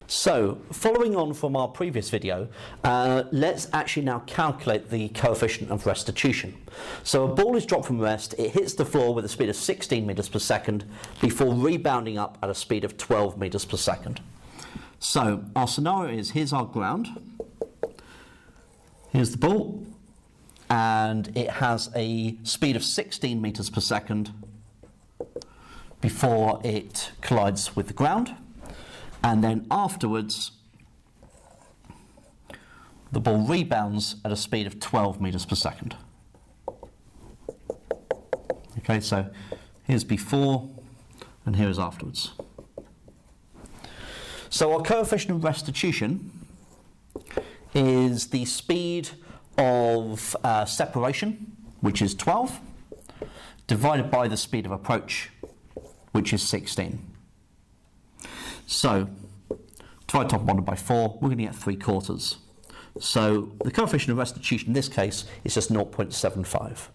So, following on from our previous video, let's actually now calculate the coefficient of restitution. So a ball is dropped from rest, it hits the floor with a speed of 16 meters per second before rebounding up at a speed of 12 meters per second. So our scenario is, here's our ground, here's the ball, and it has a speed of 16 meters per second before it collides with the ground. And then afterwards, the ball rebounds at a speed of 12 meters per second. Okay, so here's before and here is afterwards. So our coefficient of restitution is the speed of separation, which is 12, divided by the speed of approach, which is 16. So, divide top one by 4, we're going to get 3/4. So, the coefficient of restitution in this case is just 0.75.